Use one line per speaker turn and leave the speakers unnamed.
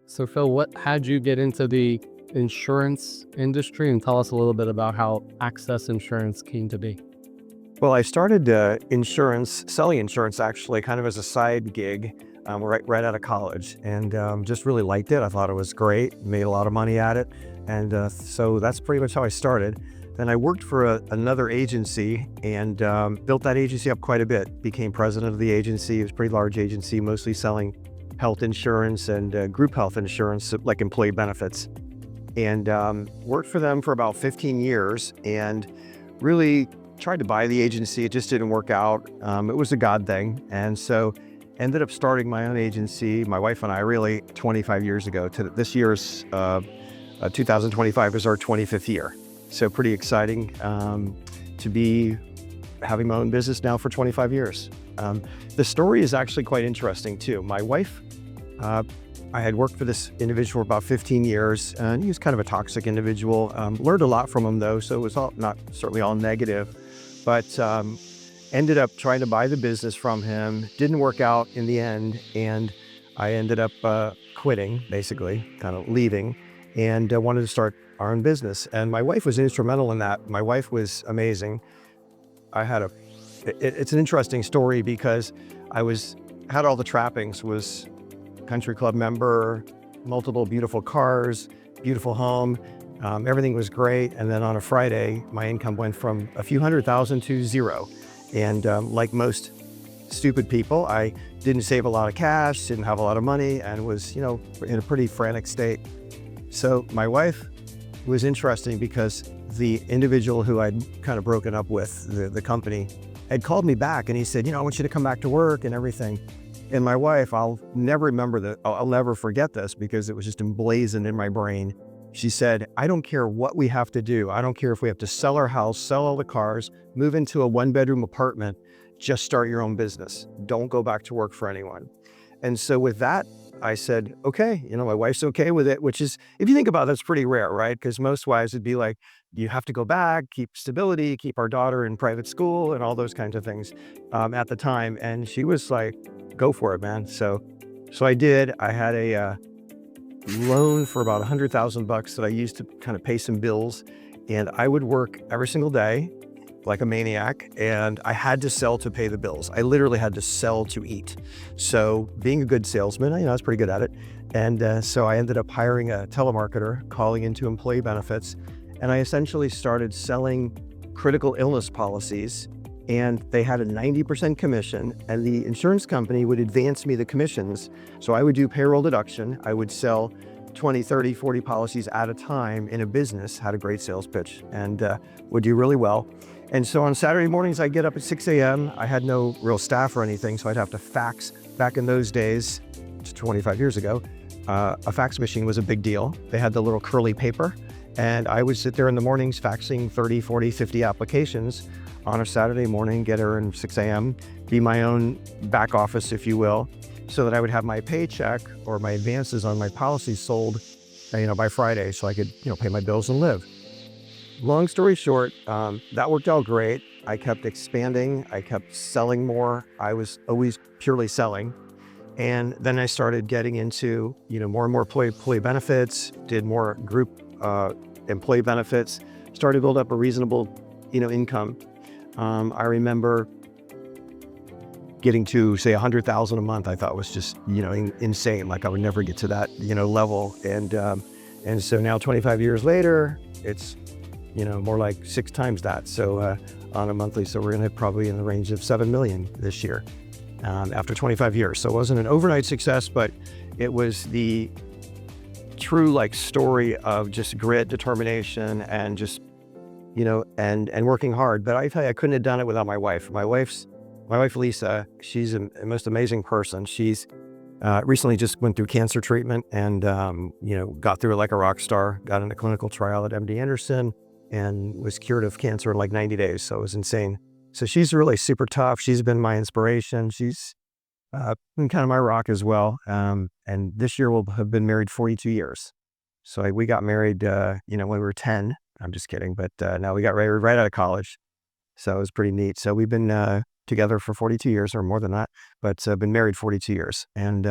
So Phil, what had you get into the insurance industry, and tell us a little bit about how Access Insurance came to be?
Well, I started selling insurance actually kind of as a side gig right out of college, and just really liked it. I thought it was great, made a lot of money at it. And so that's pretty much how I started. Then I worked for another agency and built that agency up quite a bit, became president of the agency. It was a pretty large agency, mostly selling health insurance and group health insurance, like employee benefits. And worked for them for about 15 years and really tried to buy the agency. It just didn't work out. It was a God thing. And so ended up starting my own agency, my wife and I, really 25 years ago. This year's 2025 is our 25th year. So pretty exciting to be having my own business now for 25 years. The story is actually quite interesting too. My wife, I had worked for this individual for about 15 years, and he was kind of a toxic individual. Learned a lot from him though, so it was not certainly all negative, but ended up trying to buy the business from him. Didn't work out in the end, and I ended up quitting, basically, kind of leaving, and wanted to start our own business. And my wife was instrumental in that. My wife was amazing. It's an interesting story because had all the trappings, was country club member, multiple beautiful cars, beautiful home. Everything was great. And then on a Friday, my income went from a few $100,000 to zero. And like most stupid people, I didn't save a lot of cash, didn't have a lot of money, and was, in a pretty frantic state. So my wife was interesting because the individual who I'd kind of broken up with, the company, had called me back and he said, I want you to come back to work and everything. And my wife, I'll never forget this because it was just emblazoned in my brain. She said, I don't care what we have to do. I don't care if we have to sell our house, sell all the cars, move into a 1-bedroom apartment, just start your own business. Don't go back to work for anyone. And so with that, I said, okay, my wife's okay with it, which is, if you think about it, that's pretty rare, right? Because most wives would be like, you have to go back, keep stability, keep our daughter in private school and all those kinds of things at the time. And she was like, go for it, man. So I did. I had a loan for about $100,000 that I used to kind of pay some bills, and I would work every single day like a maniac, and I had to sell to pay the bills. I literally had to sell to eat. So being a good salesman, I was pretty good at it. And so I ended up hiring a telemarketer, calling into employee benefits, and I essentially started selling critical illness policies. And they had a 90% commission, and the insurance company would advance me the commissions. So I would do payroll deduction. I would sell 20, 30, 40 policies at a time in a business, had a great sales pitch, and would do really well. And so on Saturday mornings, I'd get up at 6 a.m. I had no real staff or anything, so I'd have to fax. Back in those days, 25 years ago, a fax machine was a big deal. They had the little curly paper, and I would sit there in the mornings faxing 30, 40, 50 applications on a Saturday morning, get her in 6 a.m., be my own back office, if you will, so that I would have my paycheck or my advances on my policies sold, by Friday, so I could, pay my bills and live. Long story short, that worked out great. I kept expanding. I kept selling more. I was always purely selling. And then I started getting into, more and more employee benefits, did more group employee benefits, started to build up a reasonable, income. I remember getting to, say, 100,000 a month. I thought was just, insane. Like I would never get to that, level. And so now 25 years later, it's, more like 6 times that. So on a monthly, so we're going to hit probably in the range of 7 million this year after 25 years. So it wasn't an overnight success, but it was the true story of just grit, determination, and just, and working hard. But I tell you, I couldn't have done it without my wife. My wife, Lisa, she's a most amazing person. She's recently just went through cancer treatment and, got through it like a rock star, got in a clinical trial at MD Anderson and was cured of cancer in like 90 days. So it was insane. So she's really super tough. She's been my inspiration. She's been kind of my rock as well. And this year we'll have been married 42 years. So we got married, when we were 10. I'm just kidding. But now we got married right out of college. So it was pretty neat. So we've been together for 42 years or more than that, but been married 42 years. And